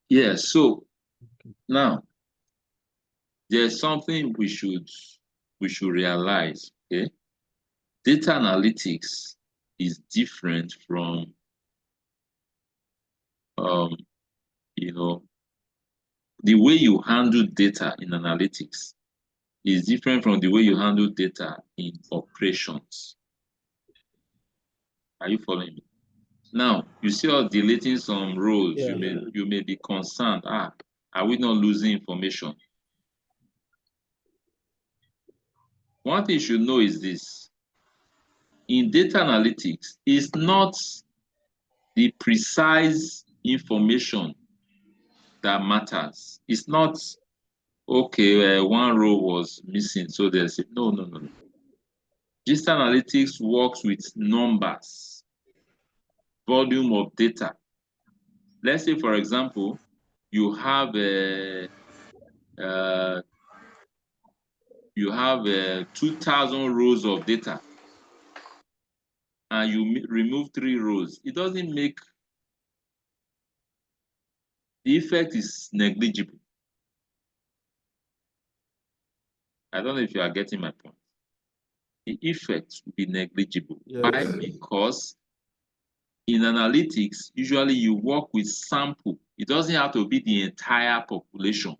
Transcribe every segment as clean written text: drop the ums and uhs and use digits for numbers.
Yeah, so now there's something we should realize, okay? Data analytics is different from um, you know, the way you handle data in analytics is different from the way you handle data in operations. Are you following me? Now, you see us deleting some rows, Yeah. you may be concerned, are we not losing information? One thing you should know is this. In data analytics, it's not the precise information that matters. It's not, okay, one row was missing, so there's no, no, no, no. Digital analytics works with numbers, volume of data. Let's say, for example, you have uh, 2,000 rows of data, and you remove 3 rows. It doesn't make, the effect is negligible. I don't know if you are getting my point. The effect will be negligible. Yes. Why? Because in analytics, usually you work with sample. It doesn't have to be the entire population.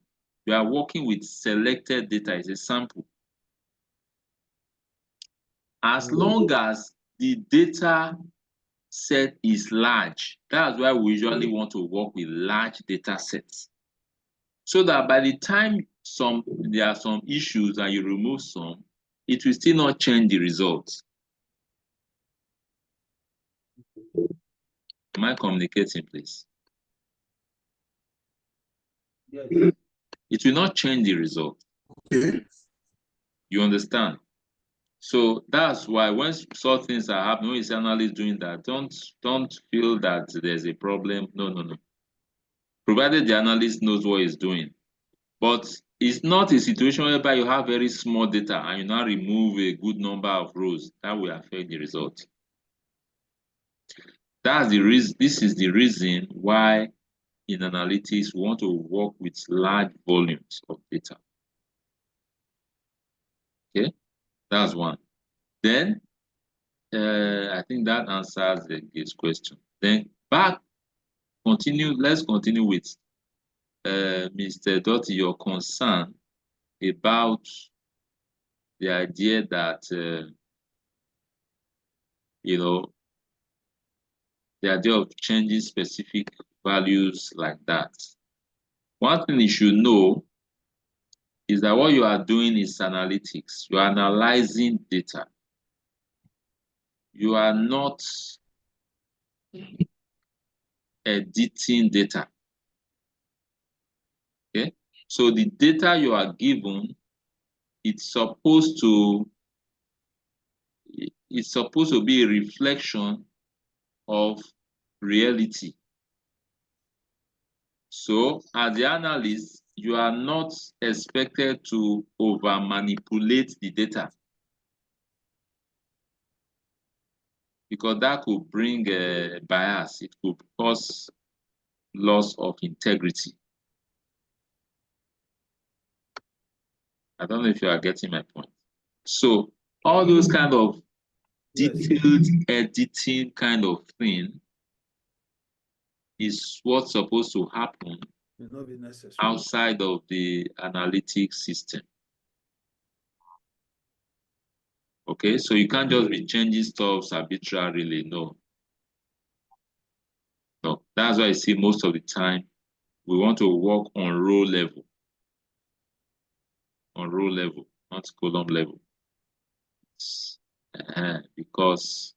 You are working with selected data, it's a sample. As long as the data set is large, that's why we usually want to work with large data sets. So that by the time there are some issues and you remove some, it will still not change the results. Am I communicating, please? Yes. It will not change the result. Okay. You understand? So that's why when such things are happening, when you see analysts doing that, don't feel that there's a problem. No, no, no. Provided the analyst knows what he's doing. But it's not a situation whereby you have very small data and you now remove a good number of rows. That will affect the result. That's the reason. This is the reason why in analytics we want to work with large volumes of data. Okay, that's one. Then I think that answers this question. Then let's continue with Mr. Doty, your concern about the idea that the idea of changing specific values like that. One thing you should know is that what you are doing is analytics. You are analyzing data. You are not editing data. Okay? So the data you are given, it's supposed to be a reflection of reality. So as the analyst, you are not expected to over manipulate the data, because that could bring a bias. It could cause loss of integrity. I don't know if you are getting my point. So all those kind of detailed editing kind of thing is what's supposed to happen outside of the analytics system. Okay, so you can't just be changing stuff arbitrarily, no. No, that's why I see most of the time we want to work on row level. On row level, not column level. Because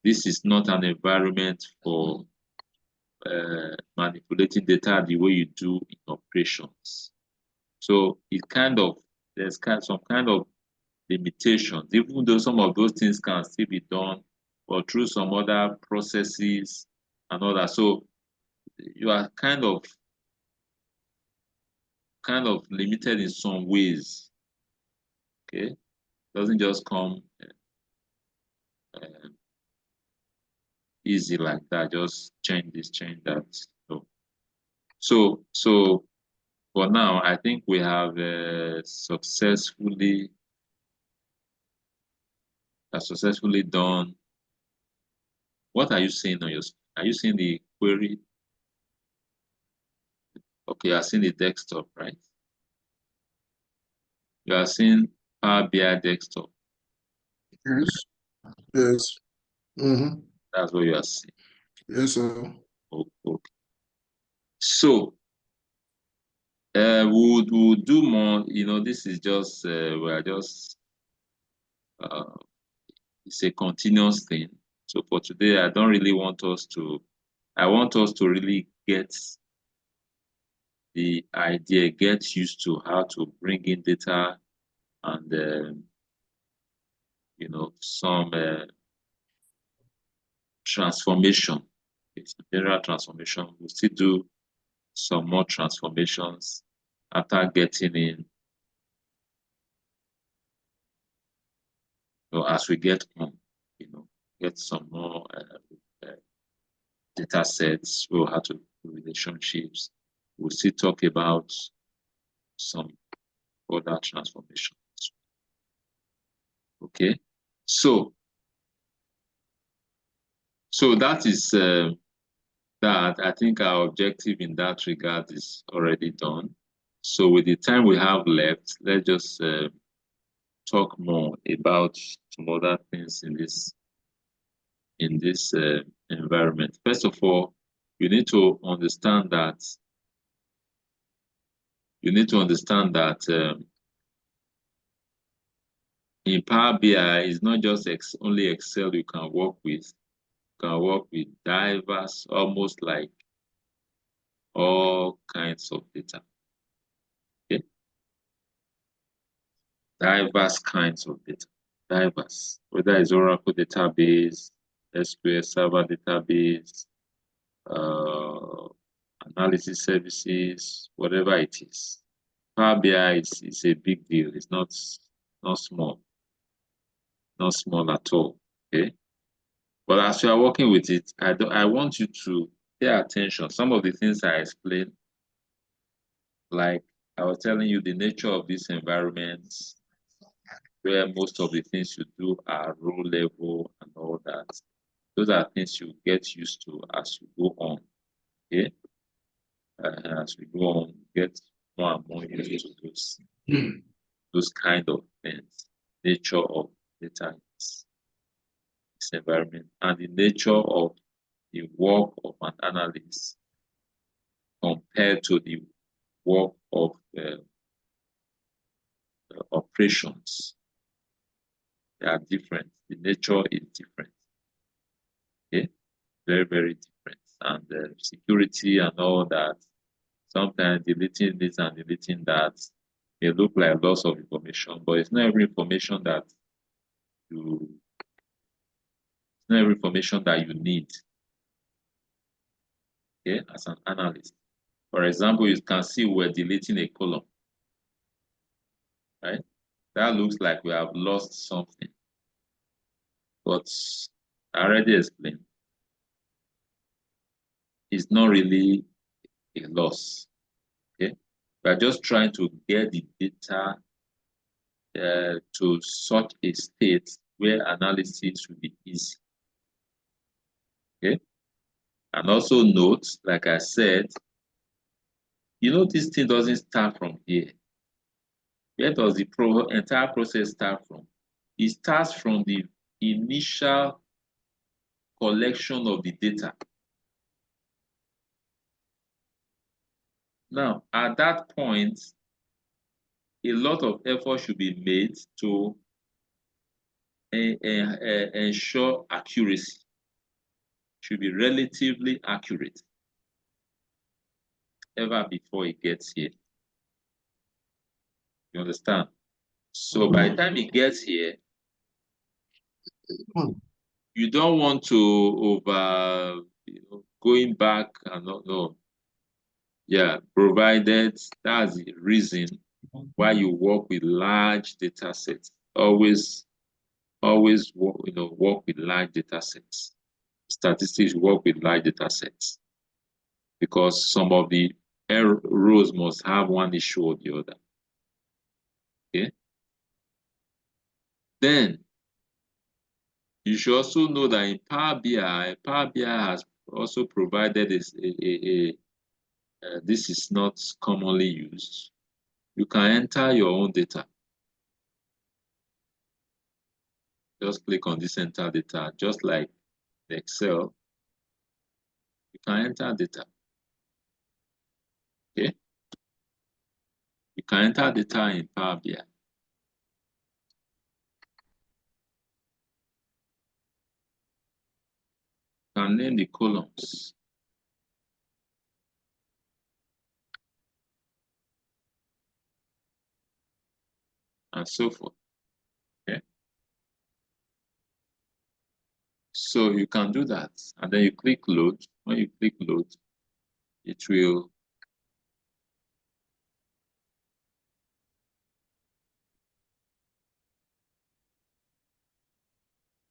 this is not an environment for manipulating data the way you do in operations. So there's some kind of limitations, even though some of those things can still be done, or through some other processes and all that. So you are kind of limited in some ways. Okay, doesn't just come easy like that. Just change this, change that. So for now, I think we have successfully done. What are you seeing on your? Are you seeing the query? Okay, you are seeing the desktop, right? You are seeing Power BI desktop. Yes. Yes. Mm-hmm. That's what you are seeing. Yes, sir. Okay. So we'll do more. This is just we are just it's a continuous thing. So for today, I don't really want us to. I want us to really get the idea, get used to how to bring in data and some transformation. It's a general transformation. We'll still do some more transformations after getting in, as we get on, get some more data sets, we'll have to do relationships. We'll still talk about some other transformations. Okay, so that is that. I think our objective in that regard is already done. So with the time we have left, let's just talk more about some other things in this environment. First of all, you need to understand that in Power BI, it's not just only Excel you can work with. You can work with diverse, almost like all kinds of data. Okay? Diverse kinds of data. Diverse. Whether it's Oracle database, SQL Server database, uh, analysis services, whatever it is. Power BI is a big deal. It's not small, not small at all. Okay, but as you are working with it, I want you to pay attention. Some of the things I explained, like I was telling you, the nature of these environments, where most of the things you do are role level and all that. Those are things you get used to as you go on. Okay, as we go on, get more and more used to those kind of things, nature of data in this environment, and the nature of the work of an analyst compared to the work of operations. They are different. The nature is different. Okay, very, very different. And security and all that. Sometimes deleting this and deleting that may look like loss of information, but it's not every information that you need, okay, as an analyst. For example, you can see we're deleting a column, right? That looks like we have lost something. But I already explained, it's not really a loss, okay? We're just trying to get the data to such a state where analysis will be easy, okay? And also note, like I said, this thing doesn't start from here. Where does the entire process start from? It starts from the initial collection of the data. Now, at that point, a lot of effort should be made to ensure accuracy. Should be relatively accurate ever before it gets here. You understand? So by the time it gets here, you don't want to going back and not know. Yeah, provided that's the reason why you work with large data sets. Always work with large data sets. statistics, you work with large data sets because some of the rows must have one issue or the other. Okay. Then you should also know that in Power BI has also provided this is not commonly used. You can enter your own data. Just click on this enter data, just like the Excel. You can enter data. Okay. You can enter data in Power BI. You can name the columns. And so forth. Okay. So you can do that. And then you click load. When you click load, it will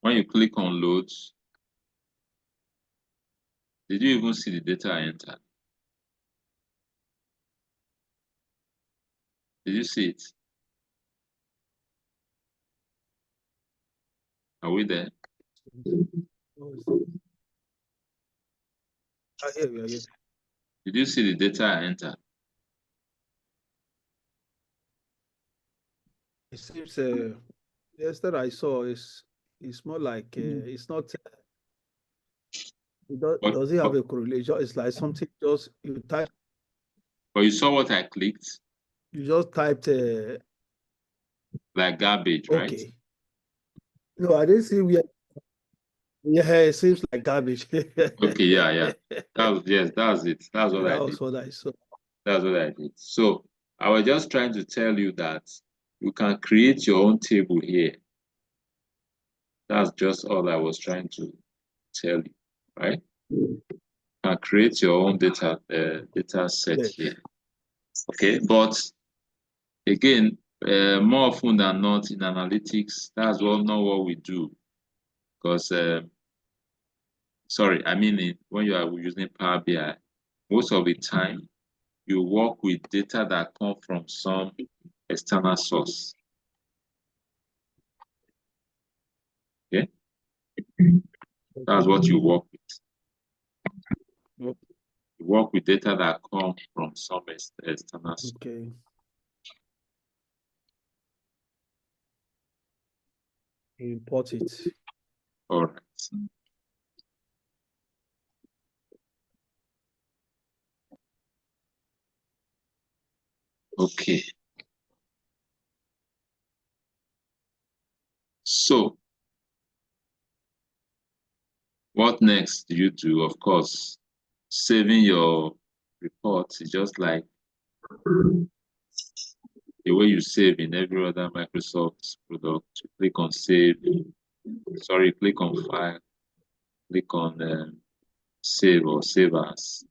when you click on loads, did you even see the data I entered? Did you see it? Are we there? I hear you. I hear you. Did you see the data I entered? It seems yes, that I saw is it's more like it's not. Does it have a correlation? It's like something just you type. But you saw what I clicked? You just typed. Like garbage, right? Okay. No, I didn't see where. Yeah, it seems like garbage. Okay, yeah. Yes, that's it. That's what I That did. was what I saw. That's what I did. So I was just trying to tell you that you can create your own table here. That's just all I was trying to tell you, right? You can create your own data set Yes. here. Okay, but again, more often than not in analytics, that's not what we do. Because sorry, I mean when you are using Power BI, most of the time you work with data that come from some external source. Okay, that's what you work with. You work with data that come from some external source. Okay. Import it. All right. Okay. So, what next do you do? Of course, saving your reports is just like the way you save in every other Microsoft product. You click on save, sorry, click on file, click on save or save as.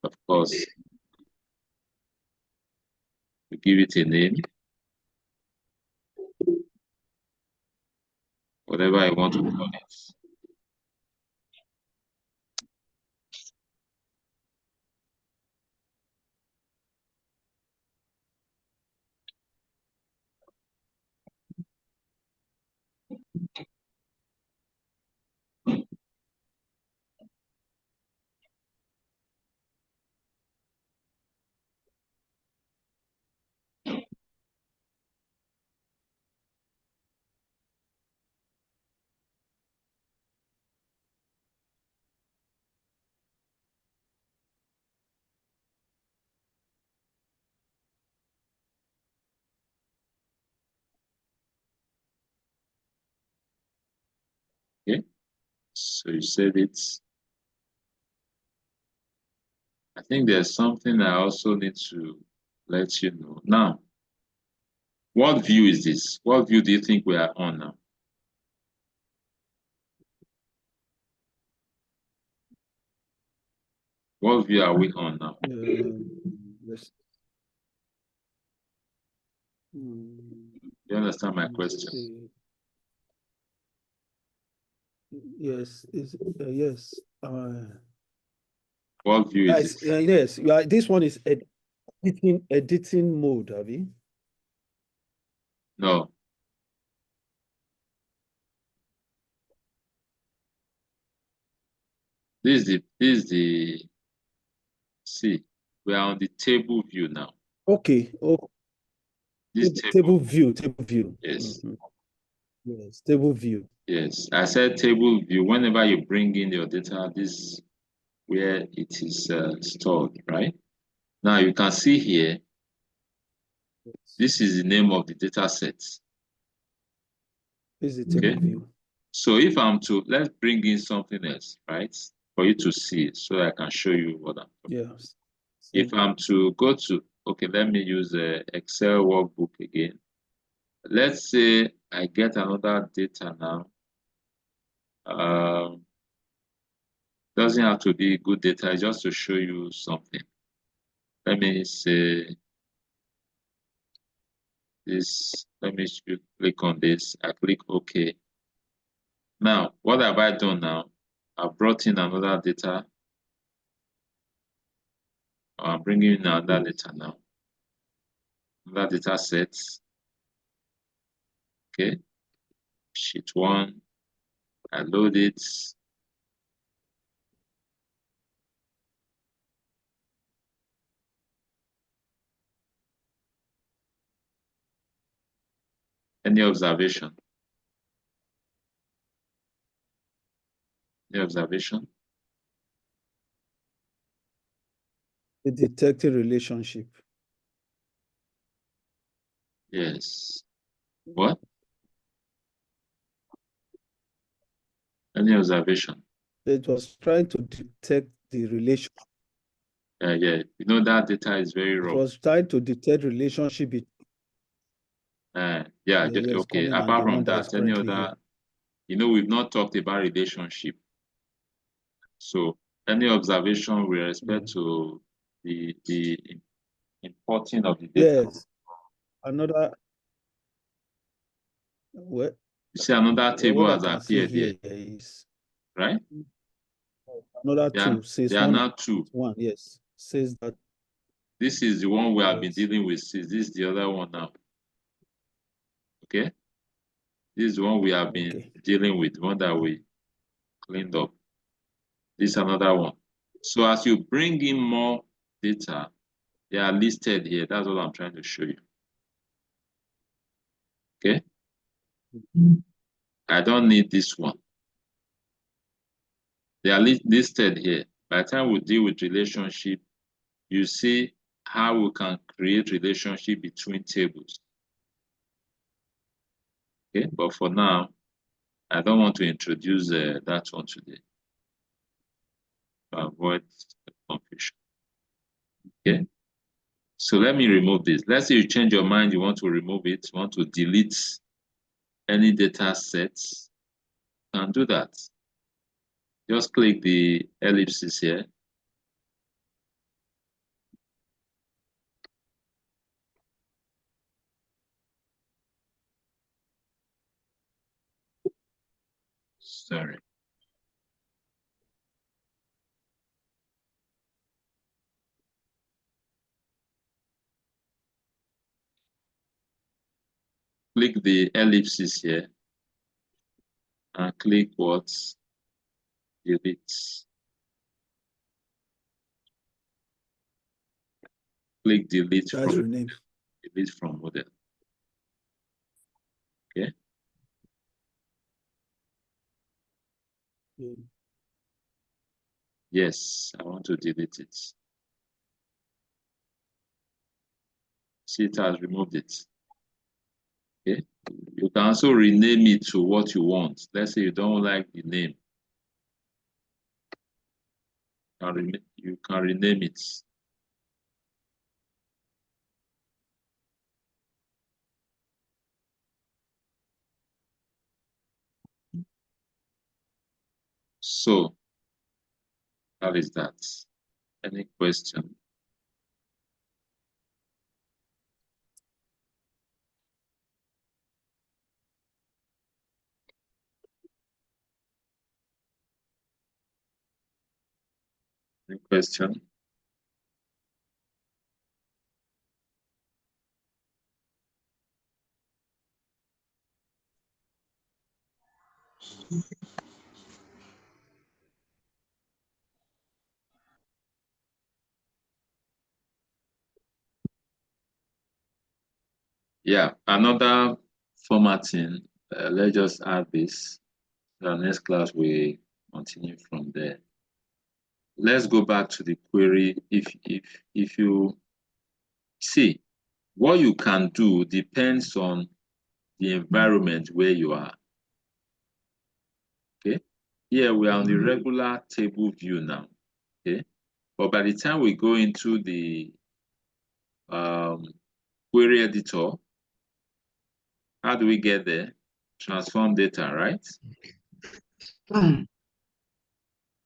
Of course, you give it a name, whatever I want to call it. Okay, so you save it. I think there's something I also need to let you know. Now, what view is this? What view do you think we are on now? What view are we on now? Yes. You understand my question? Yes, yes. What view is Guys, it? yes. This one is editing mode, Abby. No. This is the see. We are on the table view now. Okay. Oh, This table table. view. Table view. Yes. Yes, table view. Yes. I said table view. Whenever you bring in your data, this where it is stored, right? Now you can see here, Yes. this is the name of the data set. This is the Okay. table view. So if I'm to, let's bring in something else, right? For you to see so that I can show you what I'm talking about. Yes. If I'm to go to, okay, let me use the Excel workbook again. Let's say I get another data now. Doesn't have to be good data, just to show you something. Let me say this, let me click on this. I click OK. Now, what have I done now? I've brought in another data. I'm bringing in another data now. Another data set. Okay. Sheet one. I load it. Any observation? Any observation? The detected relationship. Yes. What? Any observation? It was trying to detect the relation. Yeah. You know that data is very It raw. was trying to detect relationship between Yeah. yes, Okay. coming and the Apart one from that is that, any currently here. other? We've not talked about relationship. So, any observation with respect to the importing of the data? Yes. Another well, You see, another table what I has can see appeared here, here is right? another two says There are one now two. one, yes. Says that This is the one we have been yes. dealing with. This is the other one now. Okay, this is the one we have been Okay. dealing with, one that we cleaned up. This is another one. So as you bring in more data, they are listed here. That's what I'm trying to show you. Okay, I don't need this one. They are listed here. By the time we deal with relationship, you see how we can create relationship between tables. Okay, but for now, I don't want to introduce that one today to avoid confusion. Okay, so let me remove this. Let's say you change your mind, you want to remove it, you want to delete any data sets, you can do that. Just click the ellipsis here. Sorry. Click the ellipsis here and click what? Delete. Click That's rename. delete from model. Okay. Yes, I want to delete it. See, it has removed it. Okay. You can also rename it to what you want. Let's say you don't like the name. You can rename it. So, how is that? Any question? Any question? Yeah, another formatting. Let's just add this. The next class we continue from there. Let's go back to the query. If you see, what you can do depends on the environment where you are. Okay. Here we are on the regular table view now. Okay. But by the time we go into the query editor, how do we get there? Transform data, right?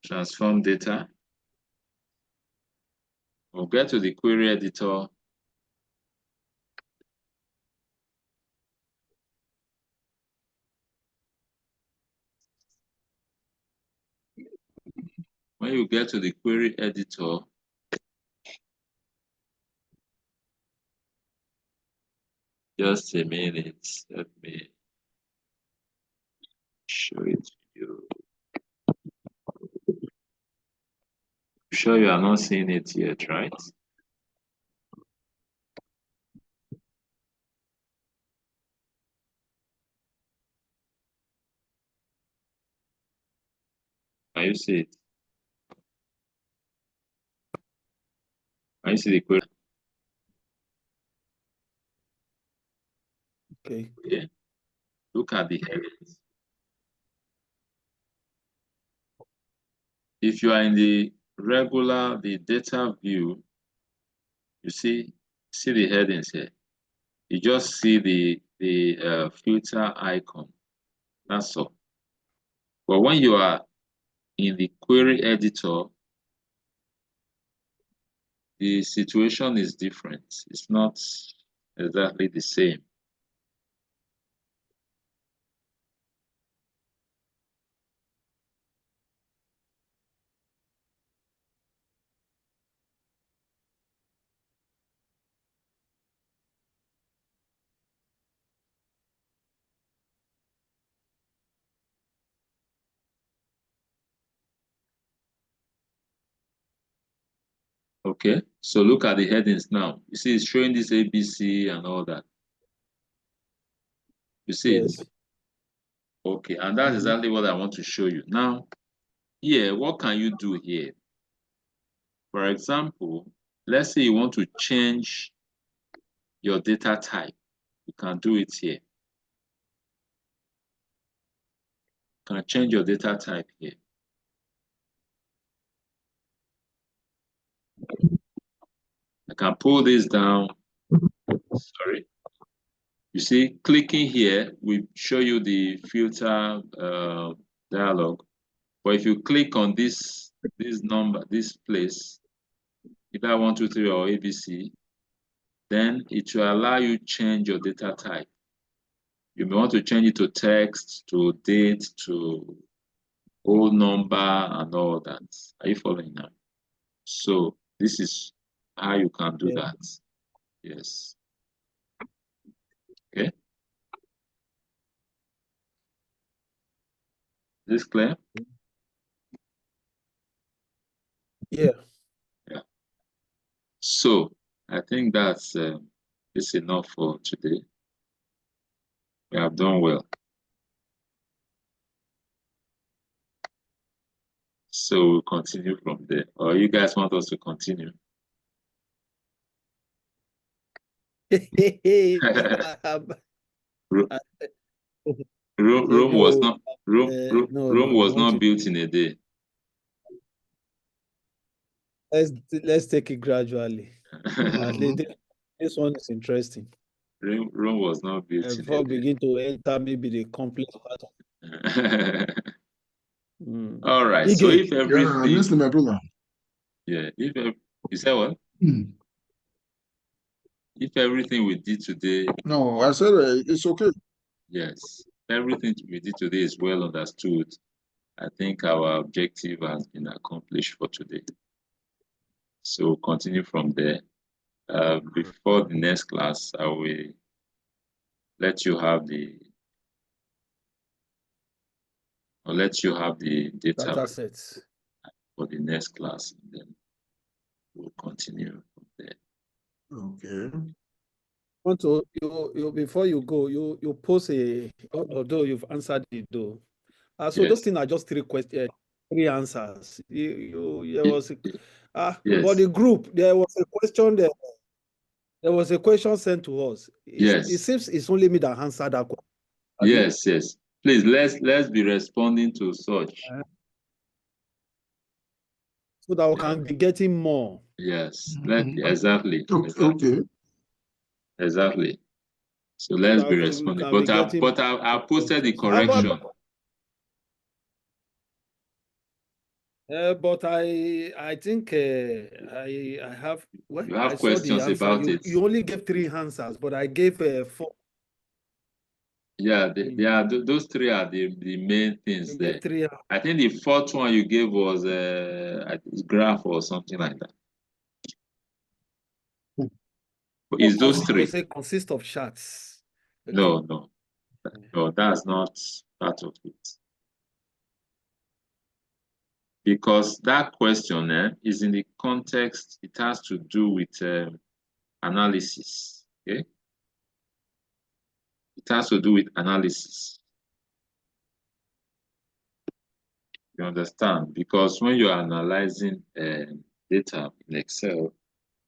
Transform data. We'll get to the query editor. When you get to the query editor, just a minute, let me show it to you. I'm sure you are not seeing it yet, right? Can you see it? Can you see the query? Okay. Okay. Look at the headings. If you are in the regular, the data view, you see the headings here. You just see the filter icon. That's all. But when you are in the query editor, the situation is different. It's not exactly the same. Okay, so look at the headings now. You see, it's showing this ABC and all that. You see it? Yes. Okay, and that's exactly what I want to show you. Now, here, what can you do here? For example, let's say you want to change your data type. You can do it here. You can change your data type here. I can pull this down. Sorry. You see, clicking here will show you the filter dialog. But if you click on this number, this place, either 1, 2, 3 or ABC, then it will allow you change your data type. You may want to change it to text, to date, to whole number, and all that. Are you following now? So this is how you can do Yeah. that. Yes. Okay. Is this clear? Yeah. Yeah. So I think that's enough for today. We have done well. So we'll continue from there. Or you guys want us to continue? Ro- Rome was No, not Rome I was want not to. built in a day. Let's take it gradually. At least this one is interesting. Rome was not built in Before a we begin to enter maybe the complex part of day. All right. So Ige. if Yeah, I'm everything, listening, my brother. yeah, you said what? If everything we did today, No, I said it's okay. yes, everything we did today is well understood. I think our objective has been accomplished for today. So continue from there. Before the next class, I will let you have the data Data sets. for the next class, and then we'll continue from there. Okay. Want to you before you go, you post although you've answered it though. So those Yes. things are just three questions, three answers. There was Yes. but the group, there was a question there. There was a question sent to us. It Yes. seems it's only me that answered that question. Yes, yes. Please let's be responding to such. So that we can be getting more. Yes, exactly. Okay. Exactly. So let's be responding. But I posted the correction. But I think I have. Well, You have I saw the questions answer. about it. You only gave 3 answers, but I gave 4. Yeah, those 3 are the main things there. 3. I think the 4th one you gave was graph or something like that. Is those 3? It consists of charts. Okay. No, that's not part of it. Because that question is in the context, it has to do with analysis. Okay, it has to do with analysis. You understand? Because when you're analyzing data in Excel,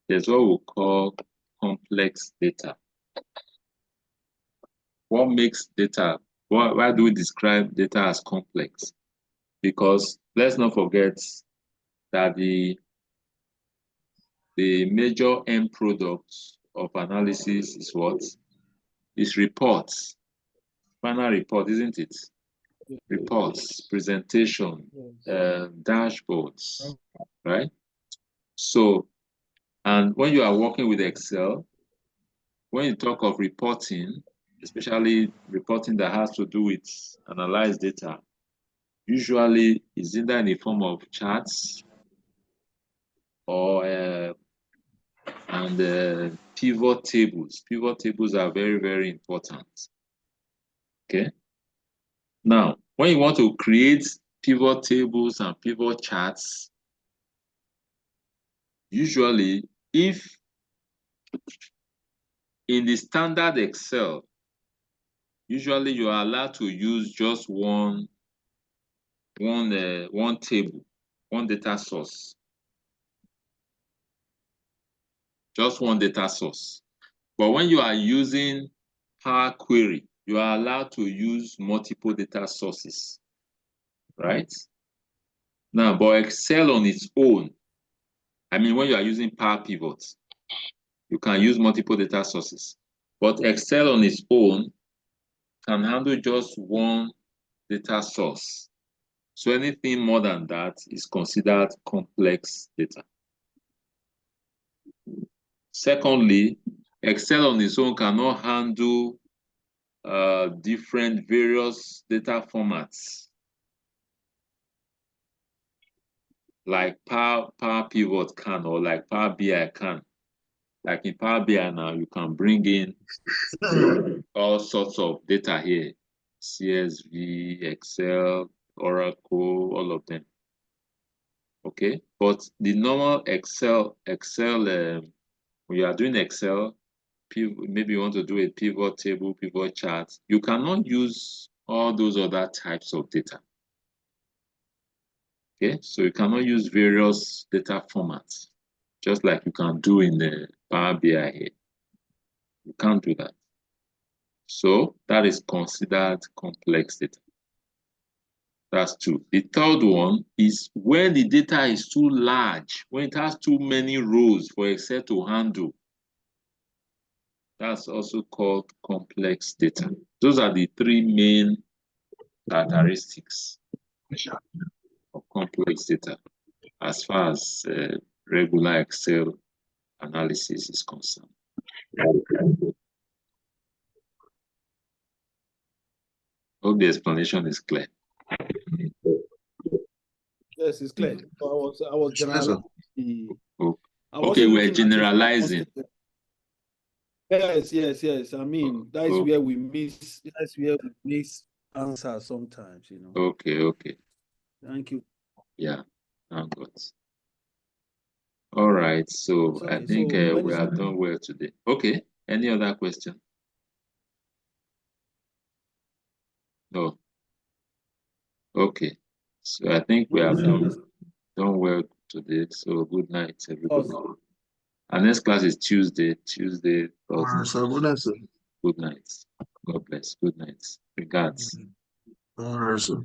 there's what we call complex data. What makes data, why do we describe data as complex? Because let's not forget that the major end product of analysis is what? Is reports. Final report, isn't it? Reports, presentation, dashboards, right? So, and when you are working with Excel, when you talk of reporting, especially reporting that has to do with analyzed data, usually is either in the form of charts or pivot tables. Pivot tables are very, very important. Okay. Now, when you want to create pivot tables and pivot charts, usually if in the standard Excel, usually you are allowed to use just one table, one data source. Just one data source. But when you are using Power Query, you are allowed to use multiple data sources, right? Now, but Excel on its own, I mean, when you are using Power Pivot, you can use multiple data sources. But Excel on its own can handle just one data source. So anything more than that is considered complex data. Secondly, Excel on its own cannot handle different various data formats like Power Pivot can, or like Power BI can. Like in Power BI now, you can bring in all sorts of data here. CSV, Excel, Oracle, all of them. Okay, but the normal Excel, when you are doing Excel, maybe you want to do a pivot table, pivot chart, you cannot use all those other types of data. Okay, so you cannot use various data formats, just like you can do in the Power BI here. You can't do that. So that is considered complex data. That's 2. The third one is when the data is too large, when it has too many rows for Excel to handle. That's also called complex data. Those are the 3 main characteristics of complex data as far as regular Excel analysis is concerned. Hope the explanation is clear. Yes, it's clear. I was generalizing. Okay, we're generalizing. Yes. I mean, that's where we miss. That's where we miss answer sometimes. Okay. Thank you. Yeah, thank God. All right, so Okay, I think so we have done well today. Okay, any other question? No. Okay, so I think we have done well today. So good night, everybody. Our next class is Tuesday. All right, sir. Good night, sir. Good night. God bless. Good night. Regards. All right, sir.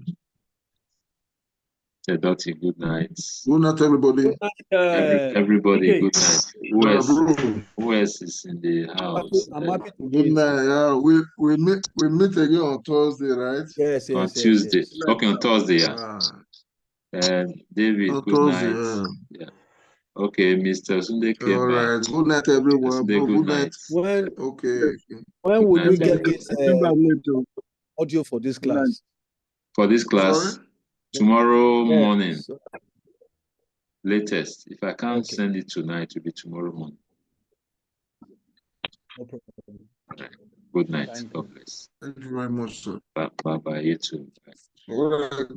Dotty, good night. Good night, everybody. Everybody, good night. Who else is in the house? I'm happy to Good night. Yeah, we meet again on Thursday, right? Yes. On Tuesday. Yes. Okay, on Thursday, yeah. David, on good Thursday, night. Yeah. Okay, Mr. Sunday came all back. right. Good night, everyone. Sunday, good night. When would we get this audio for this class? For this class, sorry? Tomorrow morning, Yes. latest. If I can't send it tonight, it will be tomorrow morning. No problem. Right. Good night. Thank God you. bless. Thank you very much, sir. Bye. You too. Bye. All right.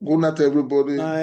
Good night, everybody.